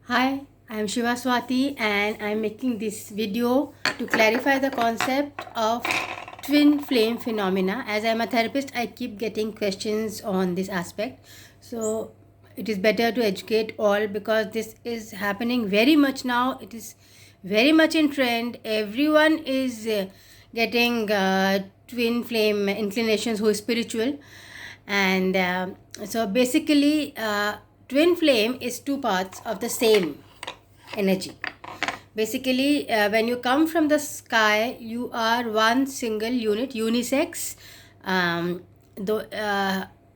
Hi, I am Shiva Swati and I am making this video to clarify the concept of twin flame phenomena. As I am a therapist, I keep getting questions on this aspect. So it is better to educate all because this is happening very much now. It is very much in trend. Everyone is getting twin flame inclinations who is spiritual. And so basically, twin flame is two parts of the same energy. Basically, when you come from the sky, you are one single unit, unisex. Um, though,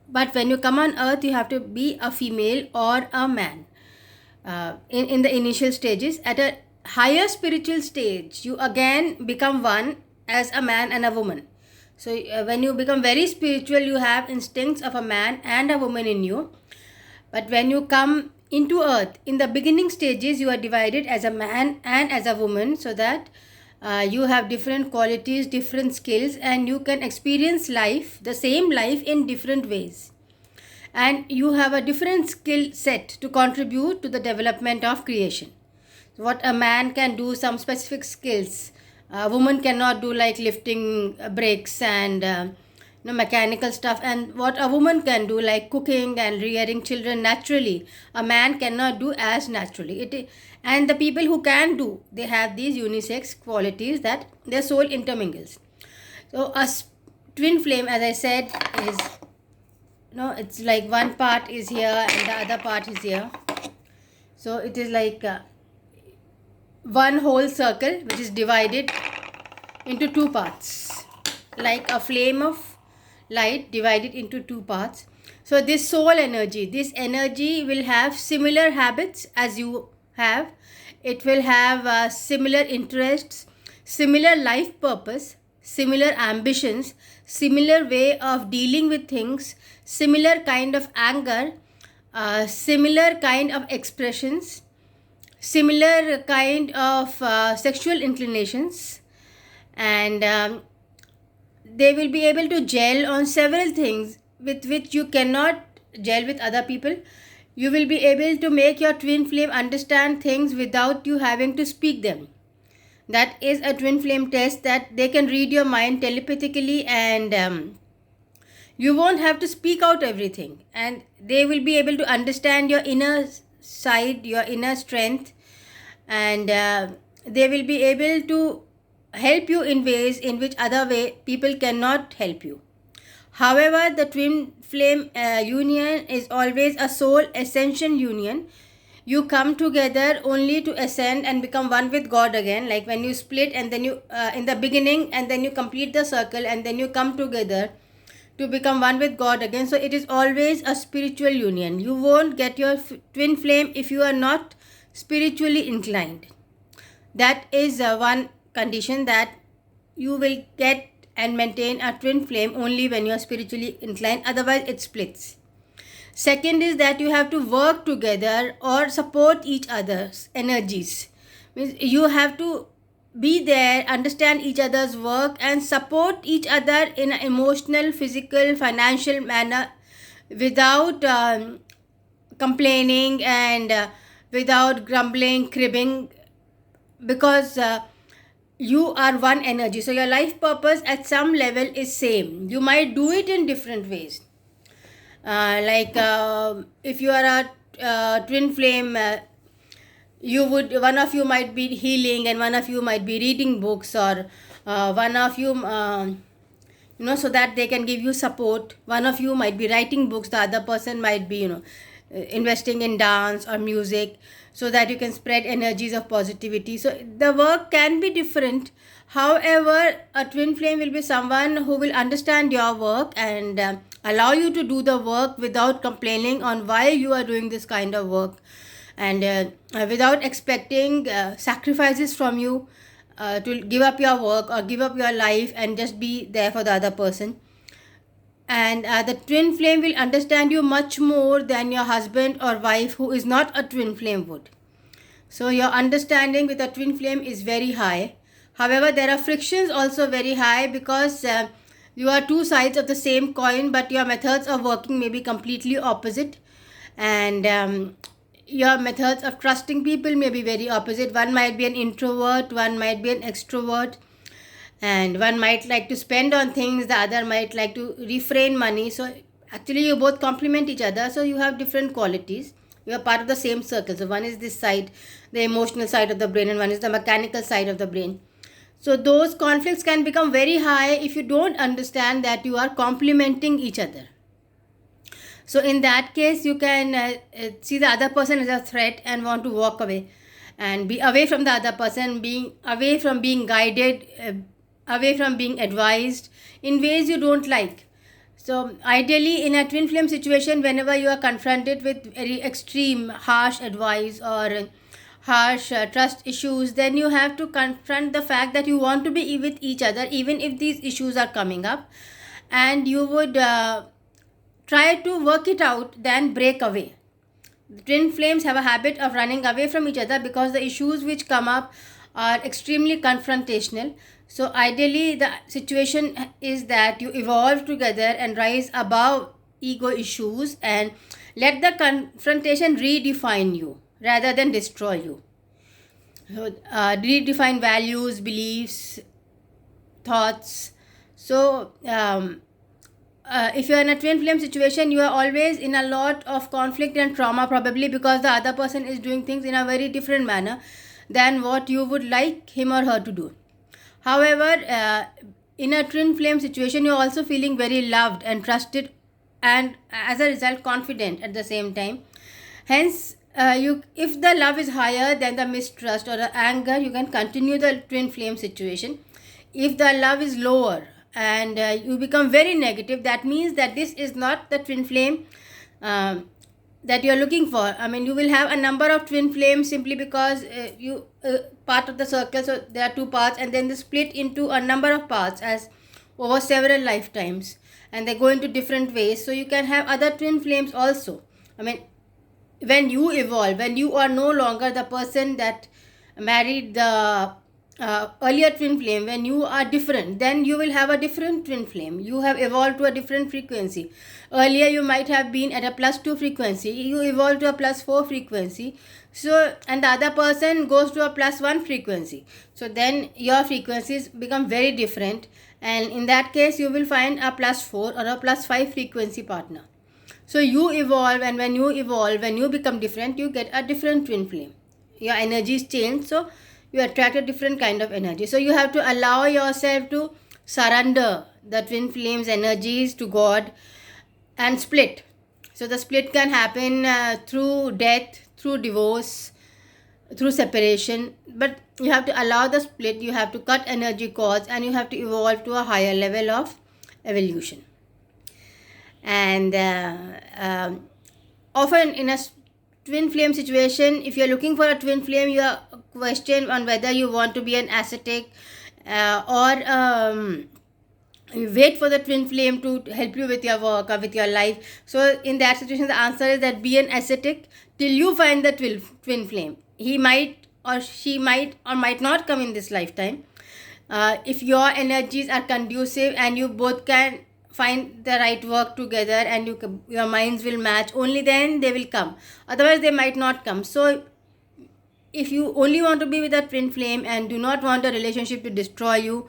but when you come on earth, you have to be a female or a man. In the initial stages, at a higher spiritual stage, you again become one as a man and a woman. So when you become very spiritual, you have instincts of a man and a woman in you. But when you come into earth, in the beginning stages, you are divided as a man and as a woman, so that you have different qualities, different skills, and you can experience life, the same life, in different ways. And you have a different skill set to contribute to the development of creation. So what a man can do, some specific skills, a woman cannot do, like lifting bricks and mechanical stuff. And what a woman can do, like cooking and rearing children, naturally a man cannot do as naturally. And the people who can do, they have these unisex qualities that their soul intermingles. So twin flame, as I said, is it's like one part is here and the other part is here. So it is like one whole circle which is divided into two parts, like a flame of light divided into two parts. So this soul energy, this energy will have similar habits as you have. It will have similar interests, similar life purpose, similar ambitions, similar way of dealing with things, similar kind of anger, similar kind of expressions, similar kind of sexual inclinations. And they will be able to gel on several things with which you cannot gel with other people. You will be able to make your twin flame understand things without you having to speak them. That is a twin flame test, that they can read your mind telepathically, and you won't have to speak out everything, and they will be able to understand your inner side, your inner strength, and they will be able to help you in ways in which other way people cannot help you. However, the twin flame union is always a soul ascension union. You come together only to ascend and become one with God again, like when you split and then you in the beginning, and then you complete the circle, and then you come together to become one with God again. So it is always a spiritual union. You won't get your twin flame if you are not spiritually inclined. That is one condition, that you will get and maintain a twin flame only when you are spiritually inclined, otherwise it splits. Second is that you have to work together or support each other's energies. Means you have to be there, understand each other's work, and support each other in an emotional, physical, financial manner, without complaining and without grumbling, cribbing, because you are one energy. So your life purpose at some level is same. You might do it in different ways. Like if you are a twin flame, one of you might be healing and one of you might be reading books, or one of you so that they can give you support. One of you might be writing books, the other person might be investing in dance or music, so that you can spread energies of positivity. So the work can be different. However, a twin flame will be someone who will understand your work and allow you to do the work without complaining on why you are doing this kind of work, and without expecting sacrifices from you to give up your work or give up your life and just be there for the other person. And the twin flame will understand you much more than your husband or wife who is not a twin flame would. So your understanding with a twin flame is very high. However, there are frictions also very high, because you are two sides of the same coin, but your methods of working may be completely opposite. And your methods of trusting people may be very opposite. One might be an introvert, one might be an extrovert, and one might like to spend on things, the other might like to refrain money. So actually you both complement each other, so you have different qualities. You are part of the same circle. So one is this side, the emotional side of the brain, and one is the mechanical side of the brain. So those conflicts can become very high if you don't understand that you are complementing each other. So in that case, you can see the other person as a threat and want to walk away and be away from the other person, being away from being guided, away from being advised in ways you don't like. So ideally, in a twin flame situation, whenever you are confronted with very extreme harsh advice or harsh trust issues, then you have to confront the fact that you want to be with each other even if these issues are coming up, and you would try to work it out than break away. The twin flames have a habit of running away from each other because the issues which come up are extremely confrontational. So ideally the situation is that you evolve together and rise above ego issues and let the confrontation redefine you rather than destroy you. So redefine values, beliefs, thoughts. So if you are in a twin flame situation, you are always in a lot of conflict and trauma, probably because the other person is doing things in a very different manner than what you would like him or her to do. However, in a twin flame situation, you're also feeling very loved and trusted, and as a result confident at the same time. Hence, if the love is higher than the mistrust or the anger, you can continue the twin flame situation. If the love is lower and you become very negative, that means that this is not the twin flame that you are looking for. I mean, you will have a number of twin flames simply because you part of the circle, so there are two parts, and then they split into a number of parts as over several lifetimes, and they go into different ways. So you can have other twin flames also. I mean, when you evolve, when you are no longer the person that married the earlier twin flame, when you are different, then you will have a different twin flame. You have evolved to a different frequency. Earlier you might have been at a +2 frequency, you evolve to a +4 frequency, so and the other person goes to a +1 frequency. So then your frequencies become very different, and in that case you will find a +4 or a +5 frequency partner. So you evolve, and when you evolve, when you become different, you get a different twin flame. Your energies change, so you attract a different kind of energy. So you have to allow yourself to surrender the twin flames energies to God and split. So the split can happen through death, through divorce, through separation, but you have to allow the split. You have to cut energy cords, and you have to evolve to a higher level of evolution. And often in a twin flame situation, if you're looking for a twin flame, you are questioned on whether you want to be an ascetic or you wait for the twin flame to help you with your work or with your life. So in that situation, the answer is that be an ascetic till you find the twin flame. He might or she might or might not come in this lifetime. If your energies are conducive and you both can find the right work together and your minds will match, only then they will come. Otherwise they might not come. So if you only want to be with a twin flame and do not want a relationship to destroy you,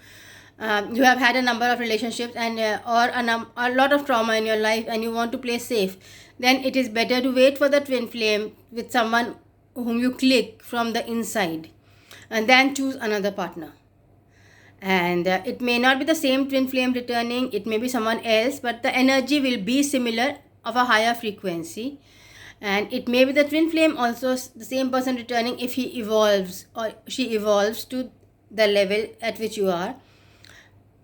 you have had a number of relationships and or a lot of trauma in your life, and you want to play safe, then it is better to wait for the twin flame with someone whom you click from the inside, and then choose another partner. And it may not be the same twin flame returning, it may be someone else, but the energy will be similar, of a higher frequency. And it may be the twin flame also, the same person returning, if he evolves or she evolves to the level at which you are.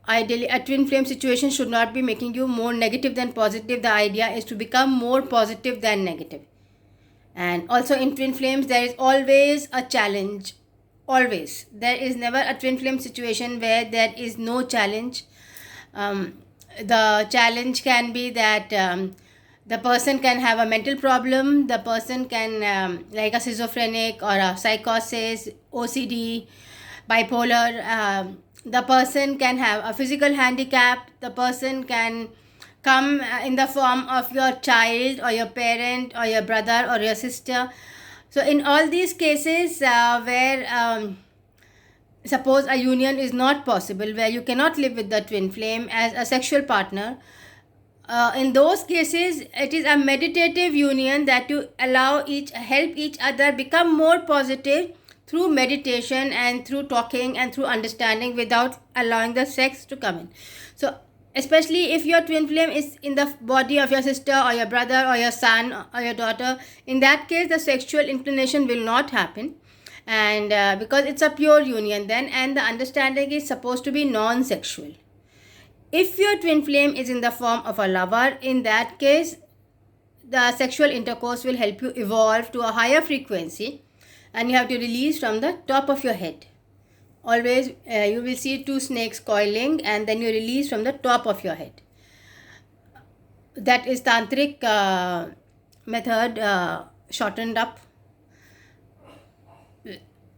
Ideally, a twin flame situation should not be making you more negative than positive. The idea is to become more positive than negative. And also in twin flames, there is always a challenge. Always. There is never a twin flame situation where there is no challenge. The challenge can be that the person can have a mental problem, the person can like a schizophrenic or a psychosis, OCD, bipolar, the person can have a physical handicap, the person can come in the form of your child or your parent or your brother or your sister. So in all these cases where suppose a union is not possible, where you cannot live with the twin flame as a sexual partner, in those cases it is a meditative union that you help each other become more positive through meditation and through talking and through understanding without allowing the sex to come in. So especially if your twin flame is in the body of your sister or your brother or your son or your daughter, in that case the sexual inclination will not happen, and because it's a pure union then, and the understanding is supposed to be non-sexual. If your twin flame is in the form of a lover, in that case the sexual intercourse will help you evolve to a higher frequency, and you have to release from the top of your head. Always you will see two snakes coiling, and then you release from the top of your head. That is tantric method shortened up.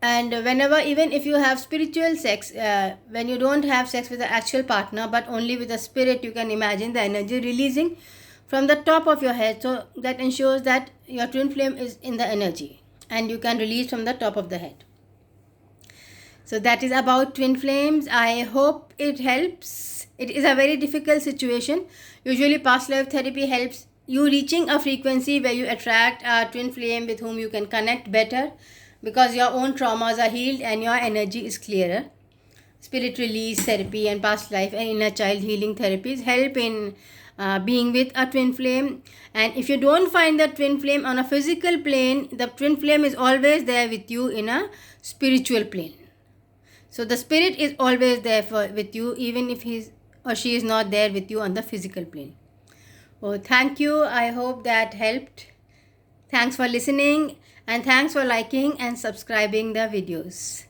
And whenever, even if you have spiritual sex, when you don't have sex with the actual partner but only with the spirit, you can imagine the energy releasing from the top of your head. So that ensures that your twin flame is in the energy and you can release from the top of the head. So that is about twin flames. I hope it helps. It is a very difficult situation. Usually past life therapy helps you reaching a frequency where you attract a twin flame with whom you can connect better, because your own traumas are healed and your energy is clearer. Spirit release therapy and past life and inner child healing therapies help in being with a twin flame. And if you don't find the twin flame on a physical plane, the twin flame is always there with you in a spiritual plane. So the spirit is always there with you, even if he or she is not there with you on the physical plane. Oh, thank you. I hope that helped. Thanks for listening, and thanks for liking and subscribing the videos.